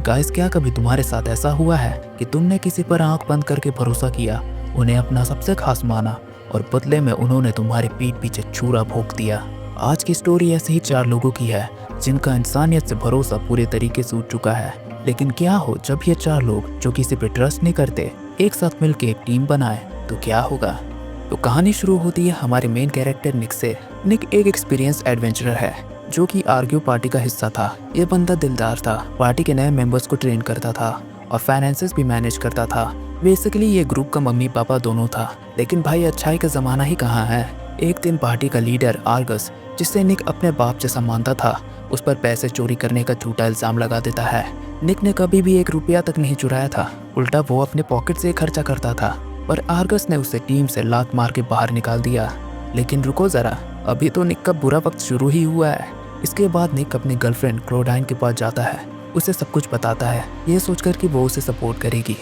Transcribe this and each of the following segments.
Guys, क्या कभी तुम्हारे साथ ऐसा हुआ है कि तुमने किसी पर आंख बंद करके भरोसा किया, उन्हें अपना सबसे खास माना और बदले में उन्होंने तुम्हारी पीठ पीछे छुरा भोंक दिया। आज की स्टोरी ऐसे ही 4 लोगों की है जिनका इंसानियत से भरोसा पूरे तरीके से उठ चुका है। लेकिन क्या हो जब ये 4 लोग जो किसी पे ट्रस्ट नहीं करते एक साथ मिलकर एक टीम बनाए, तो क्या होगा? तो कहानी शुरू होती है हमारे मेन कैरेक्टर निक से। निक एक एक्सपीरियंस्ड एडवेंचरर है जो कि आर्ग्यू पार्टी का हिस्सा था। ये बंदा दिलदार था, पार्टी के नए मेंबर्स को ट्रेन करता था और फाइनेंसेस भी मैनेज करता था। बेसिकली ये ग्रुप का मम्मी पापा दोनों था। लेकिन भाई, अच्छाई का ज़माना ही कहाँ है। एक दिन पार्टी का लीडर आर्गस, जिससे निक अपने बाप जैसा मानता था, उस पर पैसे चोरी करने का झूठा इल्ज़ाम लगा देता है। निक ने कभी भी 1 रुपया तक नहीं चुराया था, उल्टा वो अपने पॉकेट से खर्चा करता था। पर आर्गस ने उसे टीम से लात मार के बाहर निकाल दिया। लेकिन रुको ज़रा, अभी तो निक का बुरा वक्त शुरू ही हुआ है। इसके बाद निक अपनी गर्लफ्रेंड क्लोडाइन के पास जाता है, उसे सब कुछ बताता है, ये सोचकर कि वो उसे सपोर्ट करेगी।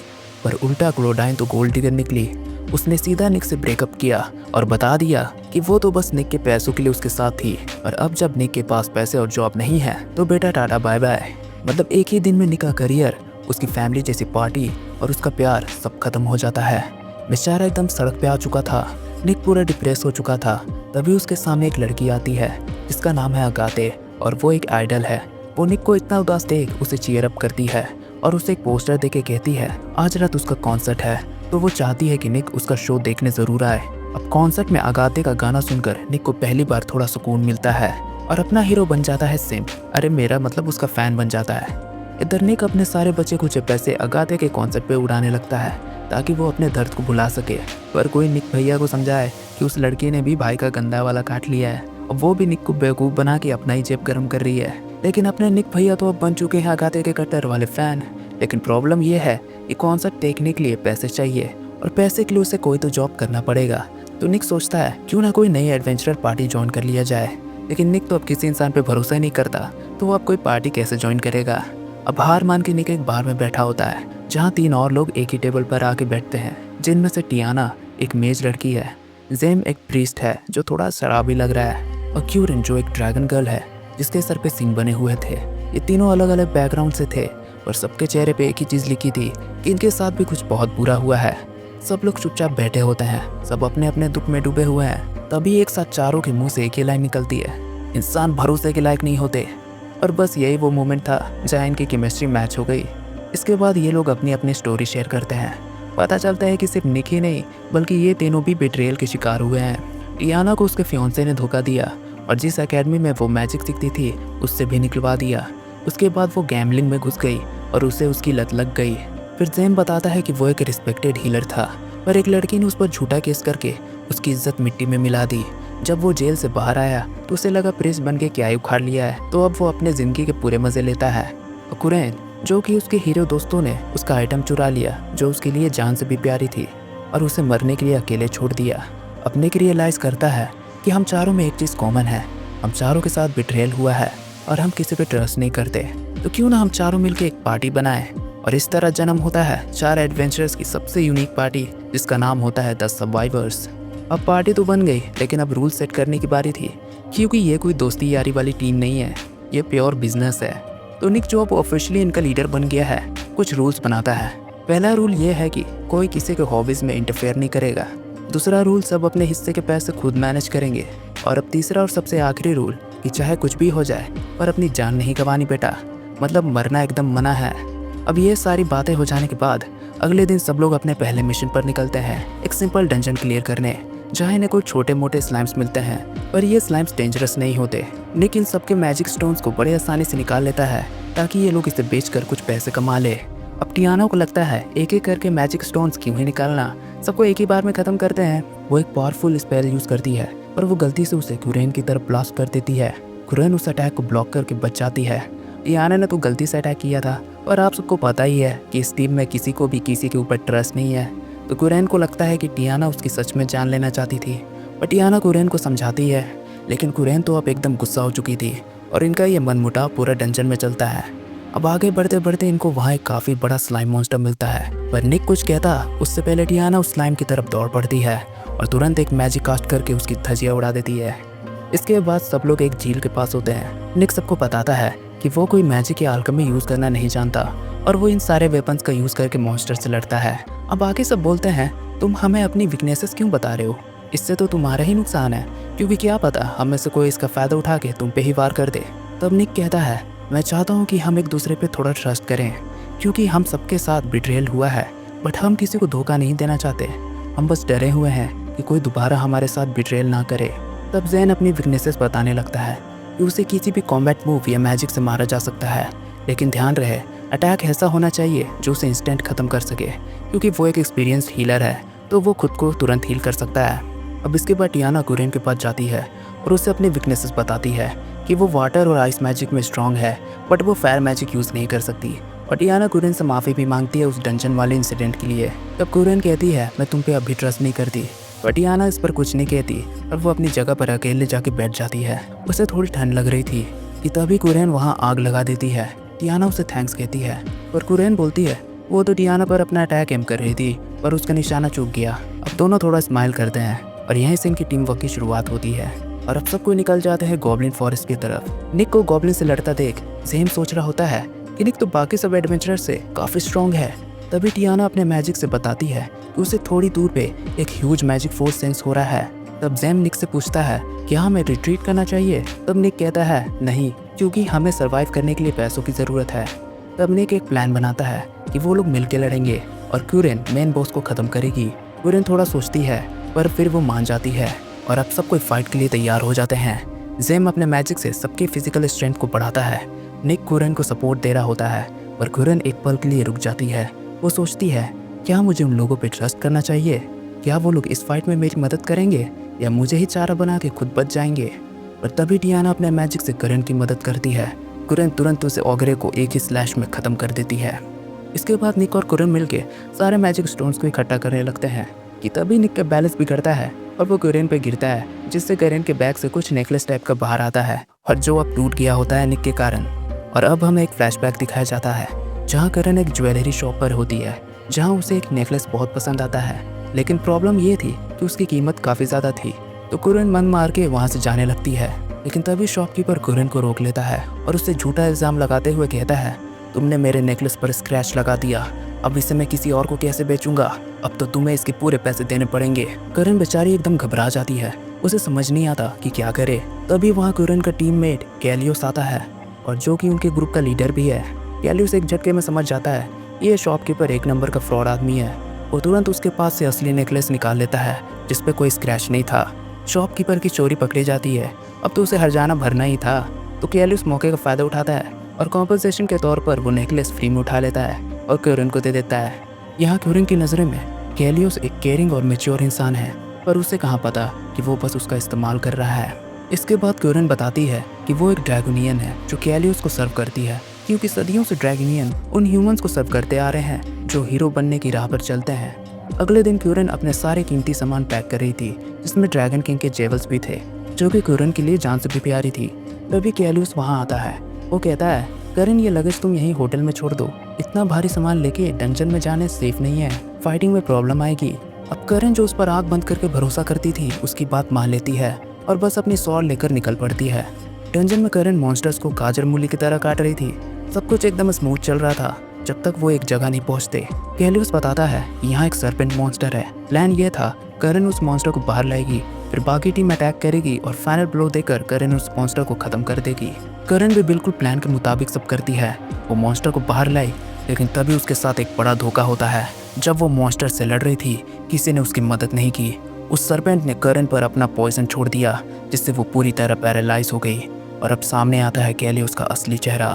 पर उल्टा क्लोडाइन तो गोल्ड डिगर निकली। उसने सीधा निक से ब्रेकअप किया और बता दिया कि वो तो बस निक के पैसों के लिए उसके साथ थी, और अब जब निक के पास पैसे और जॉब नहीं है तो बेटा टाटा बाय बाय। मतलब एक ही दिन में निक का करियर, उसकी फैमिली जैसी पार्टी और उसका प्यार सब खत्म हो जाता है। बेचारा एकदम सड़क पे आ चुका था। निक पूरा डिप्रेस हो चुका था। तभी उसके सामने एक लड़की आती है जिसका नाम है अगाते, और वो एक आइडल है। वो निक को इतना उदास देख उसे चीयर अप करती है और उसे एक पोस्टर देके कहती है आज रात उसका कॉन्सर्ट है, तो वो चाहती है कि निक उसका शो देखने ज़रूर आए। अब कॉन्सर्ट में अगाते का गाना सुनकर निक को पहली बार थोड़ा सुकून मिलता है और अपना हीरो बन जाता है सिम। अरे मेरा मतलब उसका फ़ैन बन जाता है। इधर निक अपने सारे बचे कुछ पैसे अगाते के कॉन्सर्ट पे उड़ाने लगता है ताकि वो अपने दर्द को भुला सके। पर कोई निक भैया को समझाए कि उस लड़की ने भी भाई का गंदा वाला काट लिया है और वो भी निक को बेवकूफ़ बना के अपना ही जेब गर्म कर रही है। लेकिन अपने निक भैया तो अब बन चुके हैं अगाते के कट्टर वाले फ़ैन। लेकिन प्रॉब्लम ये है कि कॉन्सर्ट देखने के लिए पैसे चाहिए और पैसे के लिए उसे कोई तो जॉब करना पड़ेगा। तो निक सोचता है क्यों ना कोई नई एडवेंचरर पार्टी ज्वाइन कर लिया जाए। लेकिन निक तो अब किसी इंसान पे भरोसा ही नहीं करता, तो वो अब कोई पार्टी कैसे ज्वाइन करेगा। अब हार मान के निक एक बार में बैठा होता है जहाँ 3 और लोग एक ही टेबल पर आके बैठते हैं, जिनमें से टियाना एक मेज लड़की है, जेम एक प्रीस्ट है जो थोड़ा शराबी लग रहा है, और क्यूरिन जो एक ड्रैगन गर्ल है जिसके सर पे सींग बने हुए थे। ये तीनों अलग अलग बैकग्राउंड से थे और सबके चेहरे पे एक ही चीज़ लिखी थी कि इनके साथ भी कुछ बहुत बुरा हुआ है। सब लोग चुपचाप बैठे होते हैं, सब अपने अपने दुख में डूबे हुए हैं। तभी एक साथ चारों के मुंह से एक ही लाइन निकलती है, इंसान भरोसे के लायक नहीं होते। और बस यही वो मोमेंट था जहाँ इनकी केमिस्ट्री मैच हो गई। इसके बाद ये लोग अपनी अपनी स्टोरी शेयर करते हैं। पता चलता है कि सिर्फ निक ही नहीं बल्कि ये तीनों भी बेट्रेयल के शिकार हुए हैं। टियाना को उसके फियांसे ने धोखा दिया और जिस एकेडमी में वो मैजिक सीखती थी उससे भी निकलवा दिया। उसके बाद वो गैम्बलिंग में घुस गई और उसे उसकी लत लग गई। फिर जेम बताता है कि वो एक रिस्पेक्टेड हीलर था, पर एक लड़की ने उस पर झूठा केस करके उसकी इज्जत मिट्टी में मिला दी। जब वो जेल से बाहर आया तो उसे लगा प्रिंस बन के क्या ही उखाड़ लिया है, तो अब वो अपने ज़िंदगी के पूरे मज़े लेता है। और कुरैन जो कि उसके हीरो दोस्तों ने उसका आइटम चुरा लिया जो उसके लिए जान से भी प्यारी थी और उसे मरने के लिए अकेले छोड़ दिया। अपने को रियलाइज़ करता है कि हम चारों में एक चीज़ कॉमन है, हम चारों के साथ बिट्रेयल हुआ है और हम किसी पे ट्रस्ट नहीं करते, तो क्यों ना हम चारों मिलकर एक पार्टी बनाएं। और इस तरह जन्म होता है 4 एडवेंचरर्स की सबसे यूनिक पार्टी जिसका नाम होता है द सर्वाइवर्स। अब पार्टी तो बन गई, लेकिन अब रूल सेट करने की बारी थी, क्योंकि ये कोई दोस्ती यारी वाली टीम नहीं है, ये प्योर बिजनेस है। तो निक जो अब ऑफिशियली इनका लीडर बन गया है कुछ रूल्स बनाता है। पहला रूल ये है कि कोई किसी के हॉबीज़ में इंटरफेयर नहीं करेगा। दूसरा रूल, सब अपने हिस्से के पैसे खुद मैनेज करेंगे। और अब तीसरा और सबसे आखिरी रूल कि चाहे कुछ भी हो जाए पर अपनी जान नहीं गंवानी बेटा, मतलब मरना एकदम मना है। अब ये सारी बातें हो जाने के बाद अगले दिन सब लोग अपने पहले मिशन पर निकलते हैं, एक सिंपल डंजन क्लियर करने, जहाँ इन्हें कोई छोटे मोटे स्लाइम्स मिलते हैं, पर ये स्लाइम्स डेंजरस नहीं होते। निक इन सबके मैजिक स्टोन्स को बड़े आसानी से निकाल लेता है ताकि ये लोग इसे बेचकर कुछ पैसे कमा ले। अब टियाना को लगता है एक एक करके मैजिक स्टोन्स क्यों ही निकालना, सबको एक ही बार में ख़त्म करते हैं। वो एक पावरफुल स्पेल यूज़ करती है, पर वो गलती से उसे कुरैन की तरफ ब्लास्ट कर देती है। कुरैन उस अटैक को ब्लॉक करके बच जाती है। टियाना ने तो गलती से अटैक किया था, और आप सबको पता ही है कि इस टीम में किसी को भी किसी के ऊपर ट्रस्ट नहीं है। तो कुरैन को लगता है कि टियाना उसकी सच में जान लेना चाहती थी, पर टियाना कुरैन को समझाती है। लेकिन कुरैन तो अब एकदम गुस्सा हो चुकी थी और इनका ये मनमुटाव पूरा डंजन में चलता है। अब आगे बढ़ते बढ़ते इनको वहाँ एक काफ़ी बड़ा स्लाइम मॉन्स्टर मिलता है, पर निक कुछ कहता उससे पहले टियाना उस स्लाइम की तरफ दौड़ पड़ती है और तुरंत एक मैजिक कास्ट करके उसकी धज्जियाँ उड़ा देती है। इसके बाद सब लोग एक झील के पास होते हैं। निक सबको बताता है कि वो कोई मैजिक या अल्केमी यूज़ करना नहीं जानता और वो इन सारे वेपन्स का यूज़ करके मॉन्स्टर से लड़ता है। अब आगे सब बोलते हैं, तुम हमें अपनी वीकनेसेस क्यों बता रहे हो? इससे तो तुम्हारा ही नुकसान है, क्योंकि क्या पता हम में से कोई इसका फ़ायदा उठा के तुम पे ही वार कर दे। तब निक कहता है, मैं चाहता हूँ कि हम एक दूसरे पे थोड़ा ट्रस्ट करें, क्योंकि हम सबके साथ बिट्रेयल हुआ है, बट हम किसी को धोखा नहीं देना चाहते। हम बस डरे हुए हैं कि कोई दोबारा हमारे साथ बिट्रेयल ना करे। तब ज़ेन अपनी वीकनेसेस बताने लगता है कि उसे किसी भी कॉम्बैट मूव या मैजिक से मारा जा सकता है, लेकिन ध्यान रहे अटैक ऐसा होना चाहिए जो उसे इंस्टेंट ख़त्म कर सके, क्योंकि वो एक एक्सपीरियंस्ड हीलर है तो वो खुद को तुरंत हील कर सकता है। अब इसके बाद टियाना कुरेन के पास जाती है और उसे अपने वीकनेसेस बताती है कि वो वाटर और आइस मैजिक में स्ट्रांग है, बट वो फायर मैजिक यूज़ नहीं कर सकती। और टियाना कुरेन से माफ़ी भी मांगती है उस डंजन वाले इंसिडेंट के लिए। तब कुरेन कहती है, मैं तुम पे अभी ट्रस्ट नहीं करती। पर टियाना इस पर कुछ नहीं कहती और वो अपनी जगह पर अकेले जाके बैठ जाती है। उसे थोड़ी ठंड लग रही थी कि तभी कुरेन वहाँ आग लगा देती है। टियाना उसे थैंक्स कहती है, पर कुरेन बोलती है वो तो टियाना पर अपना अटैक एम कर रही थी, पर उसका निशाना चूक गया। अब दोनों थोड़ा स्माइल करते हैं और यहीं से इनकी टीम वर्क की शुरुआत होती है। और अब सब कोई निकल जाते हैं गॉब्लिन फॉरेस्ट की तरफ। निक को गॉब्लिन से लड़ता देख ज़ेन सोच रहा होता है कि निक तो बाकी सब एडवेंचरर से काफ़ी स्ट्रॉन्ग है। तभी टियाना अपने मैजिक से बताती है कि उसे थोड़ी दूर पे एक ह्यूज मैजिक फोर्स सेंस हो रहा है। तब ज़ेन निक से पूछता है, क्या हमें रिट्रीट करना चाहिए? तब निक कहता है, नहीं, क्योंकि हमें सर्वाइव करने के लिए पैसों की ज़रूरत है। तब निक एक प्लान बनाता है कि वो लोग मिलकर लड़ेंगे और कुरेन मेन बॉस को ख़त्म करेगी। कुरेन थोड़ा सोचती है, पर फिर वो मान जाती है और अब सब कोई फाइट के लिए तैयार हो जाते हैं। ज़ेम अपने मैजिक से सबके फिजिकल स्ट्रेंथ को बढ़ाता है। निक कुरेन को सपोर्ट दे रहा होता है, पर कुरेन एक पल के लिए रुक जाती है। वो सोचती है, क्या मुझे उन लोगों पे ट्रस्ट करना चाहिए? क्या वो लोग इस फाइट में मेरी मदद करेंगे या मुझे ही चारा बना के खुद बच जाएंगे? पर तभी टियाना अपने मैजिक से कुरेन की मदद करती है। कुरेन तुरंत उसे ऑगरे को एक ही स्लैश में ख़त्म कर देती है। इसके बाद निक और कुरेन मिलके सारे मैजिक स्टोन्स को इकट्ठा करने लगते हैं कि तभी निक का बैलेंस बिगड़ता है और वो कुरेन पे गिरता है, जिससे कुरेन के बैग से कुछ नेकलेस टाइप का बाहर आता है और जो अब टूट गया होता है निक के कारण। और अब हमें एक फ्लैशबैक दिखाया जाता है जहाँ कुरेन एक ज्वेलरी शॉप पर होती है, जहाँ उसे एक नेकलेस बहुत पसंद आता है, लेकिन प्रॉब्लम ये थी कि उसकी कीमत काफ़ी ज़्यादा थी। तो कुरेन मन मार के वहाँ से जाने लगती है, लेकिन तभी शॉपकीपर कुरेन को रोक लेता है और उससे झूठा इल्ज़ाम लगाते हुए कहता है, तुमने मेरे नेकलेस पर स्क्रैच लगा दिया, अब इसे मैं किसी और को कैसे बेचूंगा? अब तो तुम्हें इसके पूरे पैसे देने पड़ेंगे। कुरेन बेचारी एकदम घबरा जाती है, उसे समझ नहीं आता कि क्या करे। तभी वहाँ कुरेन का टीममेट कैलियोस आता है और जो कि उनके ग्रुप का लीडर भी है। कैलियोस एक झटके में समझ जाता है ये शॉपकीपर एक नंबर का फ्रॉड आदमी है। वो तुरंत उसके पास से असली नेकलेस निकाल लेता है जिस पे कोई स्क्रैच नहीं था। शॉपकीपर की चोरी पकड़ी जाती है। अब तो उसे हर्जाना भरना ही था, तो कैलियोस मौके का फ़ायदा उठाता है और कॉम्पनसेशन के तौर पर वो नेकलेस फ्री में उठा लेता है और कुरेन को दे देता है। यहाँ कुरेन की नज़रों में कैलियोस एक केयरिंग और मैच्योर इंसान है, पर उसे कहाँ पता कि वो बस उसका इस्तेमाल कर रहा है। इसके बाद कुरेन बताती है कि वो एक ड्रैगोनियन है जो कैलियोस को सर्व करती है, क्योंकि सदियों से ड्रैगोनियन उन ह्यूमंस को सर्व करते आ रहे हैं जो हीरो बनने की राह पर चलते हैं। अगले दिन कुरेन अपने सारे कीमती सामान पैक कर रही थी, जिसमें ड्रैगन किंग के जेवल्स भी थे, जो कि कुरेन के लिए जान से भी प्यारी थी। तभी कैलियोस वहाँ आता है। वो कहता है, कुरेन ये लगेज तुम यहीं होटल में छोड़ दो, इतना भारी सामान लेके डंजन में जाने सेफ नहीं है, फाइटिंग में प्रॉब्लम आएगी। अब कुरेन जो उस पर आंख बंद करके भरोसा करती थी उसकी बात मान लेती है और बस अपनी स्वॉर्ड लेकर निकल पड़ती है। डंजन में कुरेन मॉन्स्टर्स को गाजर मूली की तरह काट रही थी। सब कुछ एकदम स्मूथ चल रहा था जब तक वो एक जगह नहीं पहुंचते। कैलियोस बताता है यहाँ एक सर्पेंट मॉन्स्टर है। प्लान ये था कुरेन उस मॉन्स्टर को बाहर लाएगी, फिर बाकी टीम अटैक करेगी और फाइनल ब्लो देकर कुरेन उस मॉन्स्टर को खत्म कर देगी। कुरेन भी बिल्कुल प्लान के मुताबिक सब करती है। वो मॉन्स्टर को बाहर लाई, लेकिन तभी उसके साथ एक बड़ा धोखा होता है। जब वो मॉन्स्टर से लड़ रही थी किसी ने उसकी मदद नहीं की। उस सर्पेंट ने कुरेन पर अपना पॉइजन छोड़ दिया, जिससे वो पूरी तरह पैरालाइज हो गई। और अब सामने आता है कैलियोस का असली चेहरा।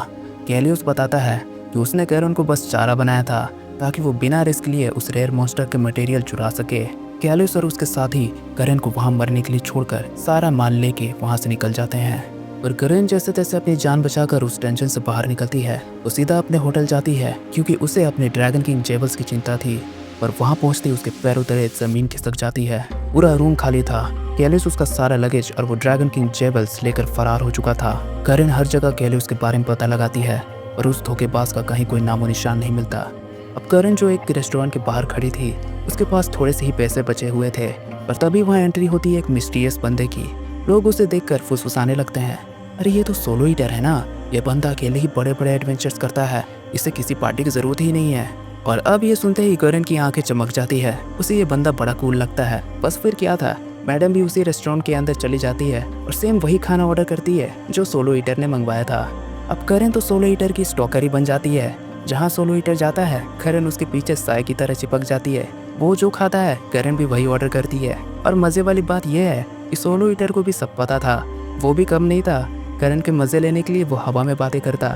कैलियोस बताता है कि उसने कुरेन को बस चारा बनाया था ताकि वो बिना रिस्क लिए उस रेयर मॉन्स्टर के मटेरियल चुरा सके। कैलियोस और उसके साथी कुरेन को वहाँ मरने के लिए छोड़कर सारा माल लेके वहाँ से निकल जाते हैं। और कुरेन जैसे तैसे अपनी जान बचाकर उस टेंशन से बाहर निकलती है तो सीधा अपने होटल जाती है, क्योंकि उसे अपने ड्रैगन किंग जेवल्स की चिंता थी। पर वहाँ पहुँचते उसके पैरों तले जमीन खिसक जाती है। पूरा रूम खाली था। कैलियोस उसका सारा लगेज और वो ड्रैगन किंग जेवल्स लेकर फरार हो चुका था। कुरेन हर जगह कैलियोस के बारे में पता लगाती है और उस धोखेबाज का कहीं कोई नामो निशान नहीं मिलता। अब कुरेन जो एक रेस्टोरेंट के बाहर खड़ी थी उसके पास थोड़े से ही पैसे बचे हुए थे, पर तभी वहाँ एंट्री होती है एक मिस्टीरियस बंदे की। लोग उसे देखकर फुसफुसाने लगते हैं, अरे ये तो सोलो ईटर है ना, ये बंदा अकेले ही बड़े बड़े एडवेंचर्स करता है, इसे किसी पार्टी की ज़रूरत ही नहीं है। और अब ये सुनते ही करण की आंखें चमक जाती है। उसे ये बंदा बड़ा कूल लगता है। बस फिर क्या था, मैडम भी उसी रेस्टोरेंट के अंदर चली जाती है और सेम वही खाना ऑर्डर करती है जो सोलो ईटर ने मंगवाया था। अब करण तो सोलो ईटर की स्टॉकर ही बन जाती है। जहाँ सोलो ईटर जाता है, करण उसके पीछे साय की तरह चिपक जाती है। वो जो खाता है, करण भी वही ऑर्डर करती है। और मज़े वाली बात यह है कि सोलो ईटर को भी सब पता था। वो भी कम नहीं था, करण के मज़े लेने के लिए वो हवा में बातें करता,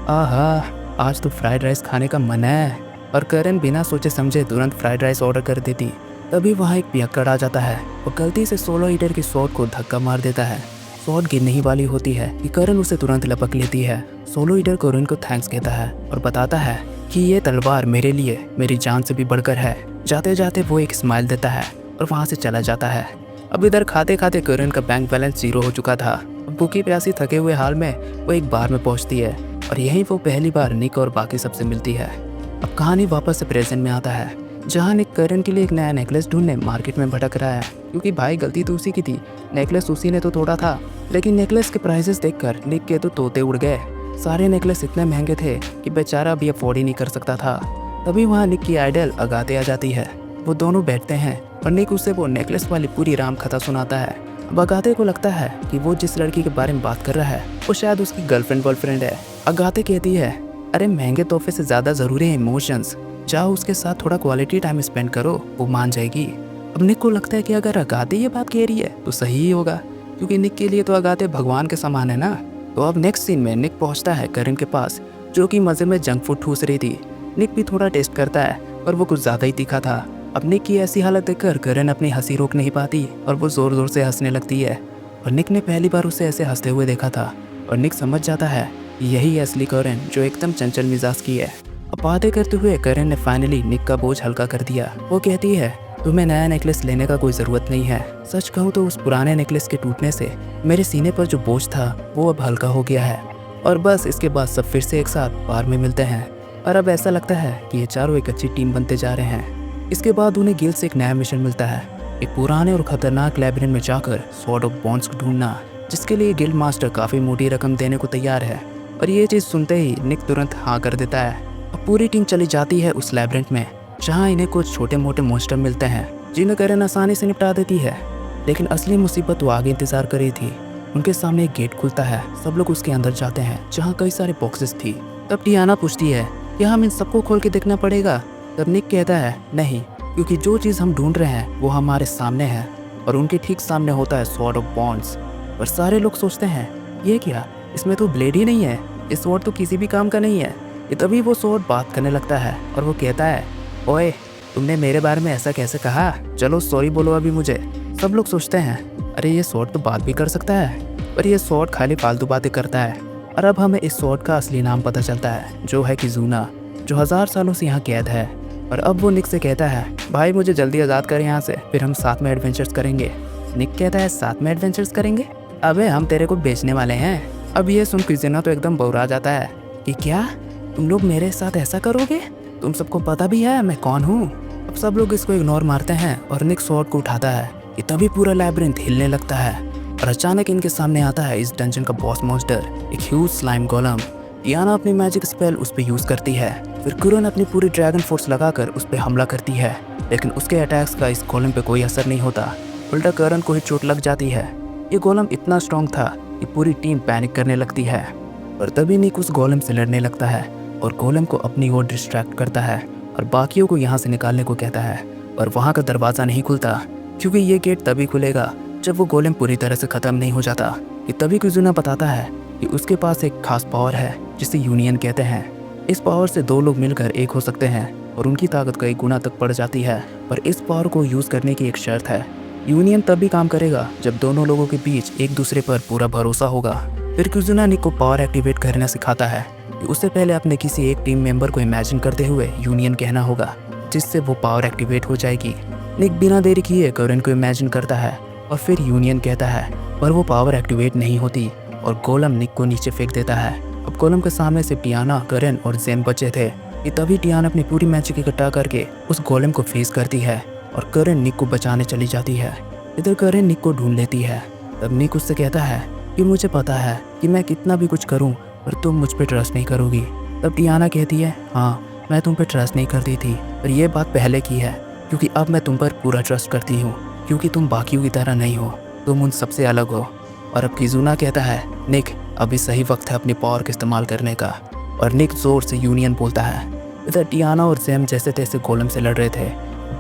आहा आज तो फ्राइड राइस खाने का मन है। और करण बिना सोचे समझे तुरंत फ्राइड राइस ऑर्डर कर देती। तभी वहाँ एक पियक्कड़ आ जाता है और गलती से सोलो ईटर की शॉट को धक्का मार देता है। शॉट गिरने ही वाली होती है कि करण उसे तुरंत लपक लेती है। सोलो ईटर करण को थैंक्स कहता है और बताता है कि ये तलवार मेरे लिए मेरी जान से भी बढ़कर है। जाते जाते वो एक स्माइल देता है और वहाँ से चला जाता है। अब इधर खाते खाते करण का बैंक बैलेंस 0 हो चुका था। भूखी प्यासी थके हुए हाल में वो एक बार में पहुँचती है और यहीं वो पहली बार निक और बाकी सबसे मिलती है। अब कहानी वापस से प्रेजेंट में आता है, जहाँ निक करण के लिए एक नया नेकलेस ढूंढने मार्केट में भटक रहा है। क्योंकि भाई गलती तो उसी की थी, नेकलेस उसी ने तो तोड़ा था। लेकिन नेकलेस के प्राइसेस देखकर निक के तो तोते उड़ गए। सारे नेकलेस इतने महंगे थे कि बेचारा भी अफोर्ड ही नहीं कर सकता था। तभी वहाँ निक की आइडल अगाते आ जाती है। वो दोनों बैठते हैं और निक उसे वो नेकलेस वाली पूरी राम कथा सुनाता है। अब अगाते को लगता है कि वो जिस लड़की के बारे में बात कर रहा है वो शायद उसकी गर्लफ्रेंड है। अगाते कहती है, अरे महंगे तोहफे से ज़्यादा ज़रूरी है इमोशंस। जाओ उसके साथ थोड़ा क्वालिटी टाइम स्पेंड करो, वो मान जाएगी। अब निक को लगता है कि अगर अगाते ये बात कह रही है तो सही ही होगा, क्योंकि निक के लिए तो अगाते भगवान के समान है ना। तो अब नेक्स्ट सीन में निक पहुंचता है करण के पास, जो कि मज़े में जंक फूड ठूस रही थी। निक भी थोड़ा टेस्ट करता है और वो कुछ ज़्यादा ही तीखा था। अब निक की ऐसी हालत देखकर करण अपनी हंसी रोक नहीं पाती और वो ज़ोर ज़ोर से हंसने लगती है। और निक ने पहली बार उसे ऐसे हंसते हुए देखा था और निक समझ जाता है यही असली करण जो एकदम चंचल मिजाज की है। अब बातें करते हुए करण ने फाइनली निक का बोझ हल्का कर दिया। वो कहती है, तुम्हें नया नेकलेस लेने का कोई ज़रूरत नहीं है। सच कहूँ तो उस पुराने नेकलेस के टूटने से मेरे सीने पर जो बोझ था वो अब हल्का हो गया है। और बस इसके बाद सब फिर से एक साथ बार में मिलते हैं और अब ऐसा लगता है कि ये चारों एक अच्छी टीम बनते जा रहे हैं। इसके बाद उन्हें गिल्ड से एक नया मिशन मिलता है, एक पुराने और ख़तरनाक लैबिरिंथ में जाकर स्वॉर्ड ऑफ बॉन्ड्स को ढूंढना, जिसके लिए गिल्ड मास्टर काफ़ी मोटी रकम देने को तैयार है। और ये चीज़ सुनते ही निक तुरंत हाँ कर देता है। अब पूरी टीम चली जाती है उस लैबिरिंथ में, जहाँ इन्हें कुछ छोटे मोटे मॉन्स्टर मिलते हैं जिन्हें करण आसानी से निपटा देती है। लेकिन असली मुसीबत वो आगे इंतज़ार कर रही थी। उनके सामने एक गेट खुलता है, सब लोग उसके अंदर जाते हैं जहाँ कई सारे बॉक्सेस थी। तब टियाना पूछती है कि हम इन सबको खोल के देखना पड़ेगा। तब निक कहता है नहीं, क्योंकि जो चीज़ हम ढूंढ रहे हैं वो हमारे सामने है और उनके ठीक सामने होता है स्वॉर्ड ऑफ बॉन्ड्स। और सारे लोग सोचते हैं ये क्या, इसमें तो ब्लेड ही नहीं है, इस स्वॉर्ड तो किसी भी काम का नहीं है। तभी वो स्वॉर्ड बात करने लगता है और वो कहता है, ओए तुमने मेरे बारे में ऐसा कैसे कहा, चलो सॉरी बोलो अभी मुझे। सब लोग सोचते हैं अरे ये स्वॉर्ड तो बात भी कर सकता है, पर ये स्वॉर्ड खाली फालतू बातें करता है। और अब हमें इस स्वॉर्ड का असली नाम पता चलता है, जो है किज़ूना, जो 1000 सालों से यहाँ कैद है। और अब वो निक से कहता है, भाई मुझे जल्दी आज़ाद कर यहाँ से, फिर हम साथ में एडवेंचर्स करेंगे। निक कहता है, साथ में एडवेंचर्स करेंगे? अबे हम तेरे को बेचने वाले हैं। अब ये सुन किज़ूना तो एकदम बौरा जाता है कि क्या तुम लोग मेरे साथ ऐसा करोगे? तुम सबको पता भी है मैं कौन हूँ। अब सब लोग इसको इग्नोर मारते हैं और निक स्वॉर्ड को उठाता है कि तभी पूरा लैबिरिंथ हिलने लगता है और अचानक इनके सामने आता है इस डंजन का बॉस मॉन्स्टर, एक ह्यूज स्लाइम गोलम। टियाना अपनी मैजिक स्पेल उस पर यूज़ करती है, फिर कुरन अपनी पूरी ड्रैगन फोर्स लगाकर उस पर हमला करती है। लेकिन उसके अटैक्स का इस गोलम पे कोई असर नहीं होता, उल्टा करण को ही चोट लग जाती है। ये गोलम इतना स्ट्रॉन्ग था कि पूरी टीम पैनिक करने लगती है। और तभी निक उस गोलम से लड़ने लगता है और गोलम को अपनी ओर डिस्ट्रैक्ट करता है और बाकियों को यहाँ से निकालने को कहता है। और वहाँ का दरवाज़ा नहीं खुलता, क्योंकि ये गेट तभी खुलेगा जब वो गोलम पूरी तरह से ख़त्म नहीं हो जाता। कि तभी किज़ूना बताता है कि उसके पास एक खास पावर है जिसे यूनियन कहते हैं। इस पावर से 2 लोग मिलकर एक हो सकते हैं और उनकी ताकत कई गुना तक बढ़ जाती है। पर इस पावर को यूज़ करने की एक शर्त है, यूनियन तभी काम करेगा जब दोनों लोगों के बीच एक दूसरे पर पूरा भरोसा होगा। फिर किज़ूना निक को पावर एक्टिवेट करना सिखाता है कि उससे पहले अपने किसी एक टीम मेंबर को इमेजिन करते हुए यूनियन कहना होगा, जिससे वो पावर एक्टिवेट हो जाएगी। निक बिना देरी किए करण को इमेजिन करता है और फिर यूनियन कहता है, पर वो पावर एक्टिवेट नहीं होती और गोलम निक को नीचे फेंक देता है। अब गोलम के सामने से टियाना, करण और जेन बचे थे कि तभी टियाना अपनी पूरी मैजिक इकट्ठा करके उस गोलम को फेस करती है और करण निक को बचाने चली जाती है। इधर करण निक को ढूंढ लेती है। तब निक उससे कहता है कि मुझे पता है कि मैं कितना भी कुछ करूं पर तुम मुझ पर ट्रस्ट नहीं करोगी। तब टियाना कहती है, हाँ मैं तुम पर ट्रस्ट नहीं करती थी, पर यह बात पहले की है, क्योंकि अब मैं तुम पर पूरा ट्रस्ट करती हूँ, क्योंकि तुम बाकियों की तरह नहीं हो, तुम उन सबसे अलग हो। और अब किजुना कहता है, निक अभी सही वक्त है अपनी पावर का इस्तेमाल करने का। और निक जोर से यूनियन बोलता है। इधर टियाना और जैम जैसे तैसे गोलम से लड़ रहे थे।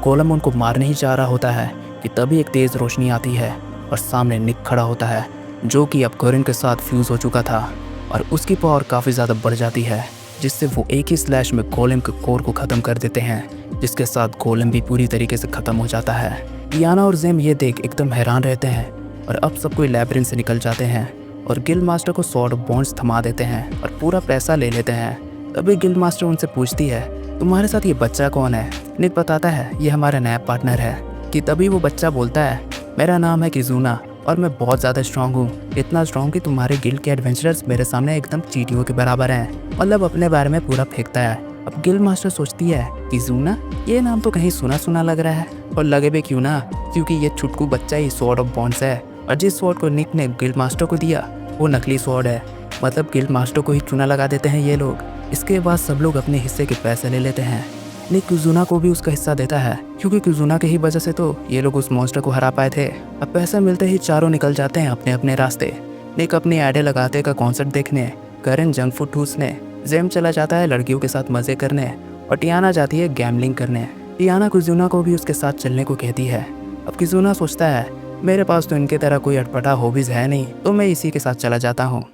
गोलम उनको मारने ही चाह रहा होता है कि तभी एक तेज़ रोशनी आती है और सामने निक खड़ा होता है, जो कि अब गोरिन के साथ फ्यूज़ हो चुका था। और उसकी पावर काफ़ी ज़्यादा बढ़ जाती है, जिससे वो एक ही स्लैश में गोलम के कोर को ख़त्म कर देते हैं, जिसके साथ गोलम भी पूरी तरीके से ख़त्म हो जाता है। टियाना और जैम ये देख एकदम हैरान रहते हैं और अब सब कोई लैब्रिंथ से निकल जाते हैं और गिल्ड मास्टर को सॉर्ड ऑफ बॉन्ड्स थमा देते हैं और पूरा पैसा ले लेते हैं। तभी गिल्ड मास्टर उनसे पूछती है, तुम्हारे साथ ये बच्चा कौन है? निक बताता है, ये हमारा नया पार्टनर है। कि तभी वो बच्चा बोलता है, मेरा नाम है किजुना और मैं बहुत ज़्यादा स्ट्रांग हूँ, इतना स्ट्रांग कि तुम्हारे गिल्ड के एडवेंचरर्स मेरे सामने एकदम चींटियों के बराबर हैं। मतलब अपने बारे में पूरा फेंकता है। अब गिल्ड मास्टर सोचती है, किजुना ये नाम तो कहीं सुना सुना लग रहा है, और लगे भी क्यों ना, क्योंकि ये छुटकू बच्चा ही सॉर्ड ऑफ बॉन्ड्स है, और जिस सॉर्ड को निक ने गिल्ड मास्टर को दिया वो नकली सॉर्ड है। मतलब गिल्ड मास्टर को ही चूना लगा देते हैं ये लोग। इसके बाद सब लोग अपने हिस्से के पैसे ले लेते हैं। निक किजुना को भी उसका हिस्सा देता है, क्योंकि किजुना के ही वजह से तो ये लोग उस मॉन्स्टर को हरा पाए थे। अब पैसा मिलते ही चारों निकल जाते हैं अपने अपने रास्ते। निक अपनी आइडिया लगाते का कॉन्सर्ट देखने, करेन जंक फूड ठूसने, जेम चला जाता है लड़कियों के साथ मजे करने, और टियाना जाती है गैम्बलिंग करने। टियाना किजुना को भी उसके साथ चलने को कहती है। अब किजुना सोचता है, मेरे पास तो इनके तरह कोई अटपटा हॉबीज़ है नहीं, तो मैं इसी के साथ चला जाता हूँ।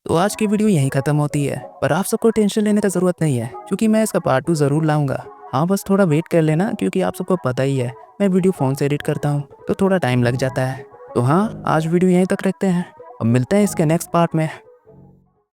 तो आज की वीडियो यहीं ख़त्म होती है, पर आप सबको टेंशन लेने का ज़रूरत नहीं है, क्योंकि मैं इसका पार्ट 2 ज़रूर लाऊंगा। हाँ बस थोड़ा वेट कर लेना, क्योंकि आप सबको पता ही है मैं वीडियो फ़ोन से एडिट करता हूँ, तो थोड़ा टाइम लग जाता है। तो हाँ, आज वीडियो यहीं तक रखते हैं, अब मिलते हैं इसके नेक्स्ट पार्ट में।